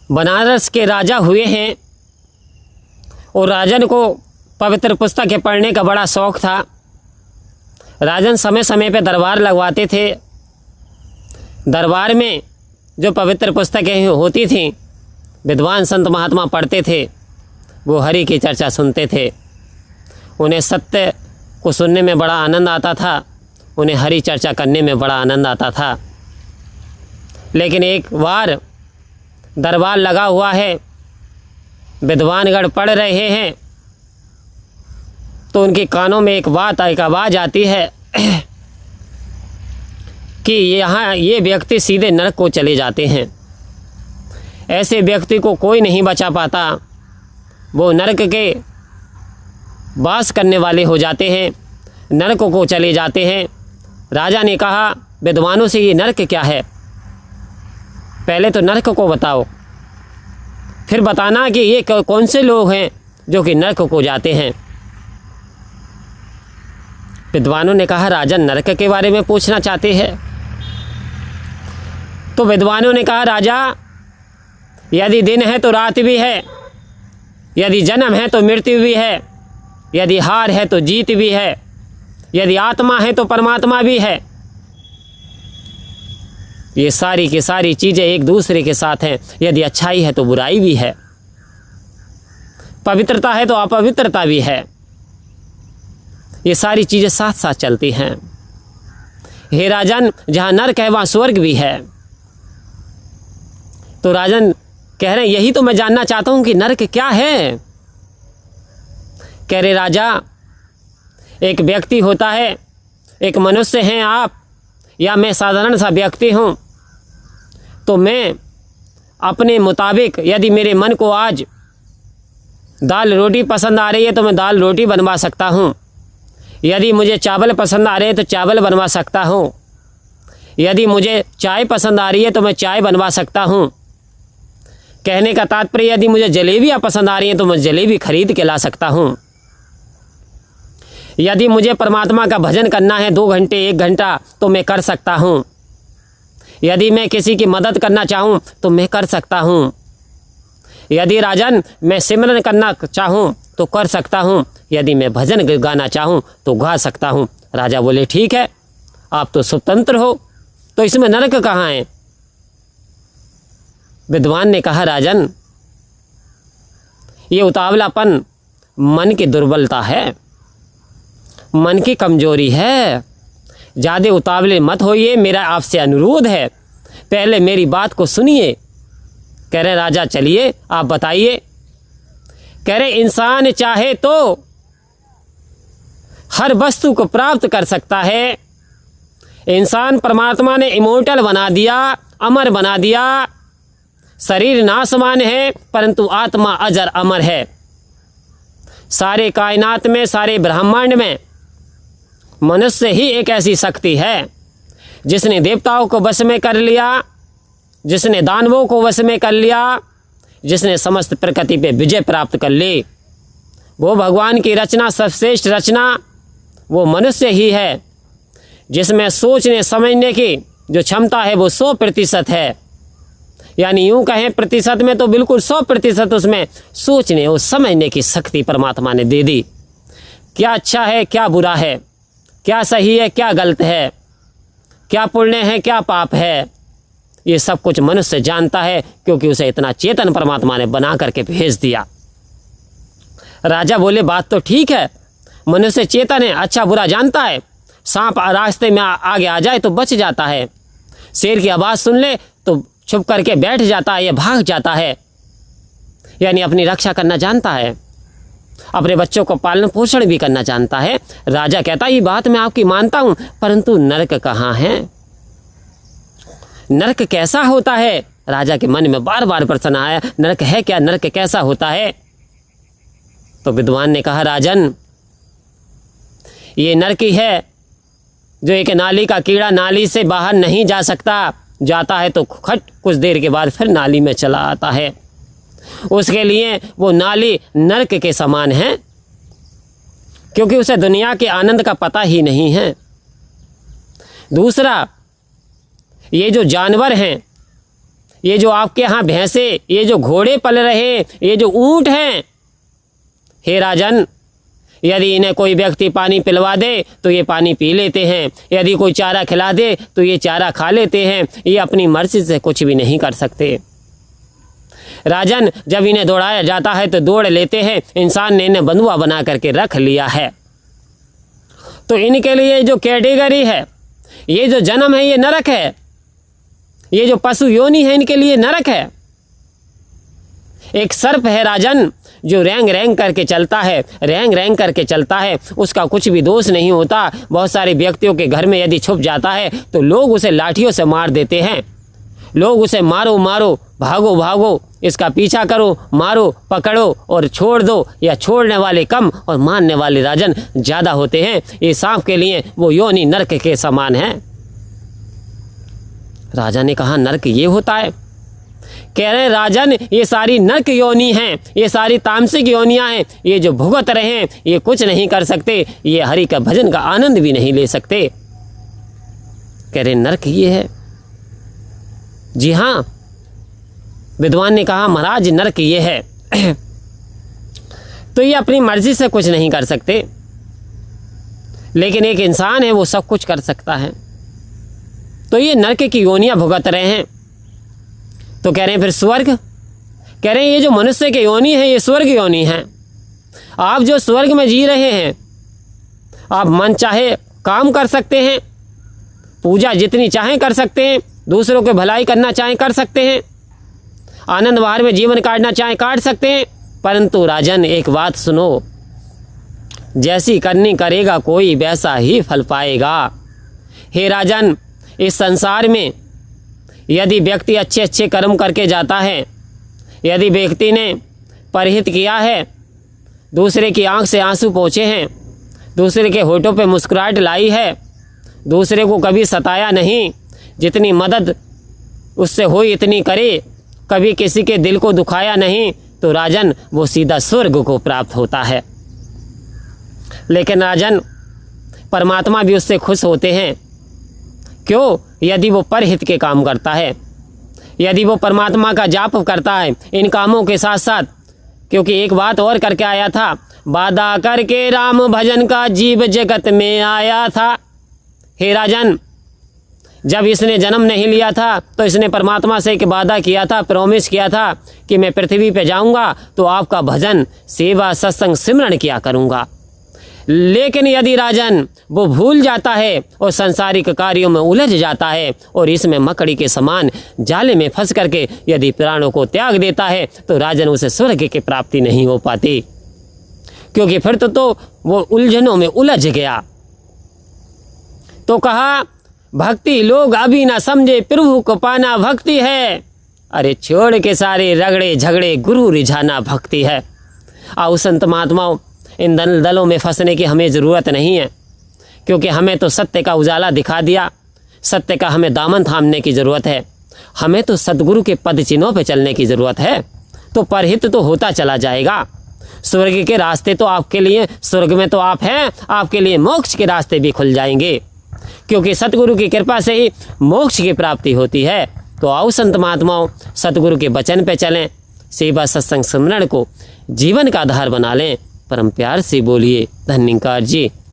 बनारस के राजा हुए हैं और राजन को पवित्र पुस्तकें पढ़ने का बड़ा शौक़ था। राजन समय समय पे दरबार लगवाते थे। दरबार में जो पवित्र पुस्तकें होती थीं, विद्वान संत महात्मा पढ़ते थे, वो हरि की चर्चा सुनते थे। उन्हें सत्य को सुनने में बड़ा आनंद आता था, उन्हें हरि चर्चा करने में बड़ा आनंद आता था। लेकिन एक बार दरबार लगा हुआ है, विद्वानगण पढ़ रहे हैं, तो उनके कानों में एक आवाज़ आती है कि यहाँ ये व्यक्ति सीधे नरक को चले जाते हैं। ऐसे व्यक्ति को कोई नहीं बचा पाता, वो नरक के वास करने वाले हो जाते हैं, नरक को चले जाते हैं। राजा ने कहा विद्वानों से, ये नरक क्या है? पहले तो नरक को बताओ, फिर बताना कि ये कौन से लोग हैं जो कि नरक को जाते हैं। विद्वानों ने कहा राजन नरक के बारे में पूछना चाहते हैं? तो विद्वानों ने कहा राजा, यदि दिन है तो रात भी है, यदि जन्म है तो मृत्यु भी है, यदि हार है तो जीत भी है, यदि आत्मा है तो परमात्मा भी है। ये सारी की सारी चीज़ें एक दूसरे के साथ हैं। यदि अच्छाई है तो बुराई भी है, पवित्रता है तो अपवित्रता भी है। ये सारी चीज़ें साथ साथ चलती हैं। हे राजन, जहाँ नरक है वहाँ स्वर्ग भी है। तो राजन कह रहे हैं यही तो मैं जानना चाहता हूँ कि नरक क्या है। कह रहे राजा, एक व्यक्ति होता है, एक मनुष्य हैं आप या मैं साधारण सा व्यक्ति हूँ, तो मैं अपने मुताबिक यदि मेरे मन को आज दाल रोटी पसंद आ रही है तो मैं दाल रोटी बनवा सकता हूँ। यदि मुझे चावल पसंद आ रहे हैं तो चावल बनवा सकता हूँ। यदि मुझे चाय पसंद आ रही है तो मैं चाय बनवा सकता हूँ। कहने का तात्पर्य, यदि मुझे जलेबियाँ पसंद आ रही हैं तो मैं जलेबी खरीद के ला सकता हूँ। यदि मुझे परमात्मा का भजन करना है 2 घंटे 1 घंटा तो मैं कर सकता हूँ। यदि मैं किसी की मदद करना चाहूँ तो मैं कर सकता हूँ। यदि राजन मैं सिमरन करना चाहूँ तो कर सकता हूँ। यदि मैं भजन गाना चाहूँ तो गा सकता हूँ। राजा बोले ठीक है, आप तो स्वतंत्र हो, तो इसमें नरक कहाँ है? विद्वान ने कहा राजन, ये उतावलापन मन की दुर्बलता है, मन की कमजोरी है। ज़्यादा उतावले मत होइए, मेरा आपसे अनुरोध है, पहले मेरी बात को सुनिए। कह रहे राजा चलिए आप बताइए। कह रहे इंसान चाहे तो हर वस्तु को प्राप्त कर सकता है। इंसान परमात्मा ने इमोर्टल बना दिया, अमर बना दिया। शरीर नाशवान है परंतु आत्मा अजर अमर है। सारे कायनात में, सारे ब्रह्मांड में मनुष्य ही एक ऐसी शक्ति है जिसने देवताओं को वश में कर लिया, जिसने दानवों को वश में कर लिया, जिसने समस्त प्रकृति पे विजय प्राप्त कर ली। वो भगवान की रचना, सर्वश्रेष्ठ रचना वो मनुष्य ही है, जिसमें सोचने समझने की जो क्षमता है वो 100% है। यानी यूँ कहें प्रतिशत में तो बिल्कुल 100% उसमें सोचने और समझने की शक्ति परमात्मा ने दे दी। क्या अच्छा है, क्या बुरा है, क्या सही है, क्या गलत है, क्या पुण्य है, क्या पाप है, ये सब कुछ मनुष्य जानता है, क्योंकि उसे इतना चेतन परमात्मा ने बना करके भेज दिया। राजा बोले बात तो ठीक है, मनुष्य चेतन है, अच्छा बुरा जानता है। सांप रास्ते में आगे आ जाए तो बच जाता है, शेर की आवाज़ सुन ले तो छुप करके बैठ जाता है या भाग जाता है। यानी अपनी रक्षा करना जानता है, अपने बच्चों को पालन पोषण भी करना जानता है। राजा कहता ये बात मैं आपकी मानता हूँ, परंतु नरक कहाँ है? नरक कैसा होता है? राजा के मन में बार बार प्रश्न आया, नरक है क्या, नरक कैसा होता है? तो विद्वान ने कहा राजन, ये नरक ही है जो एक नाली का कीड़ा नाली से बाहर नहीं जा सकता, जाता है तो खट कुछ देर के बाद फिर नाली में चला आता है। उसके लिए वो नाली नरक के समान है, क्योंकि उसे दुनिया के आनंद का पता ही नहीं है। दूसरा, ये जो जानवर हैं, ये जो आपके यहाँ भैंसे, ये जो घोड़े पल रहे, ये जो ऊँट हैं, हे राजन, यदि इन्हें कोई व्यक्ति पानी पिलवा दे तो ये पानी पी लेते हैं, यदि कोई चारा खिला दे तो ये चारा खा लेते हैं, ये अपनी मर्जी से कुछ भी नहीं कर सकते। राजन, जब इन्हें दौड़ाया जाता है तो दौड़ लेते हैं, इंसान ने इन्हें बंधुआ बना करके रख लिया है। तो इनके लिए जो कैटेगरी है, ये जो जन्म है, ये नरक है, ये जो पशु योनि है, इनके लिए नरक है। एक सर्प है राजन, जो रेंग रेंग करके चलता है, रेंग रेंग करके चलता है, उसका कुछ भी दोष नहीं होता। बहुत सारे व्यक्तियों के घर में यदि छुप जाता है तो लोग उसे लाठियों से मार देते हैं, लोग उसे मारो मारो, भागो भागो, इसका पीछा करो, मारो पकड़ो और छोड़ दो, या छोड़ने वाले कम और मारने वाले राजन ज़्यादा होते हैं। ये सांप के लिए वो योनि नरक के समान है। राजा ने कहा, नरक ये होता है? कह रहे राजन, ये सारी नरक योनि हैं, ये सारी तामसिक योनियां हैं, ये जो भुगत रहे हैं ये कुछ नहीं कर सकते, ये हरि का भजन का आनंद भी नहीं ले सकते। कह रहे नरक ये है? जी हाँ। विद्वान ने कहा, महाराज नरक ये है। तो ये अपनी मर्जी से कुछ नहीं कर सकते, लेकिन एक इंसान है वो सब कुछ कर सकता है। तो ये नरक की योनियां भुगत रहे हैं। तो कह रहे हैं फिर स्वर्ग? कह रहे हैं ये जो मनुष्य के योनि है ये स्वर्ग योनि है। आप जो स्वर्ग में जी रहे हैं, आप मन चाहे काम कर सकते हैं, पूजा जितनी चाहें कर सकते हैं, दूसरों की भलाई करना चाहें कर सकते हैं, आनंद बाहर में जीवन काटना चाहें काट सकते हैं। परंतु राजन एक बात सुनो, जैसी करनी करेगा कोई वैसा ही फल पाएगा। हे राजन, इस संसार में यदि व्यक्ति अच्छे अच्छे कर्म करके जाता है, यदि व्यक्ति ने परहित किया है, दूसरे की आंख से आंसू पोंछे हैं, दूसरे के होठों पे मुस्कुराहट लाई है, दूसरे को कभी सताया नहीं, जितनी मदद उससे हुई इतनी करे, कभी किसी के दिल को दुखाया नहीं, तो राजन वो सीधा स्वर्ग को प्राप्त होता है। लेकिन राजन, परमात्मा भी उससे खुश होते हैं। क्यों? यदि वो परहित के काम करता है, यदि वो परमात्मा का जाप करता है इन कामों के साथ साथ। क्योंकि एक बात और करके आया था, वादा करके राम भजन का जीव जगत में आया था। हे राजन, जब इसने जन्म नहीं लिया था तो इसने परमात्मा से एक वादा किया था, प्रॉमिस किया था कि मैं पृथ्वी पे जाऊंगा तो आपका भजन, सेवा, सत्संग, सिमरण किया करूंगा। लेकिन यदि राजन वो भूल जाता है और संसारिक कार्यों में उलझ जाता है और इसमें मकड़ी के समान जाले में फंस करके यदि प्राणों को त्याग देता है, तो राजन उसे स्वर्ग की प्राप्ति नहीं हो पाती, क्योंकि फिर तो वो उलझनों में उलझ गया। तो कहा, भक्ति लोग अभी ना समझे, प्रभु को पाना भक्ति है। अरे छोड़ के सारे रगड़े झगड़े, गुरु रिझाना भक्ति है। आओ संत महात्माओं, इन दलों में फंसने की हमें ज़रूरत नहीं है, क्योंकि हमें तो सत्य का उजाला दिखा दिया, सत्य का हमें दामन थामने की ज़रूरत है। हमें तो सद्गुरु के पद चिन्हों पर चलने की ज़रूरत है, तो परहित तो होता चला जाएगा। स्वर्ग के रास्ते तो आपके लिए, स्वर्ग में तो आप हैं, आपके लिए मोक्ष के रास्ते भी खुल जाएंगे, क्योंकि सतगुरु की कृपा से ही मोक्ष की प्राप्ति होती है। तो आओ संत महात्माओं, सतगुरु के वचन पे चलें, सेवा सत्संग सिमरण को जीवन का आधार बना लें। परम प्यार से बोलिए धन्यकार जी।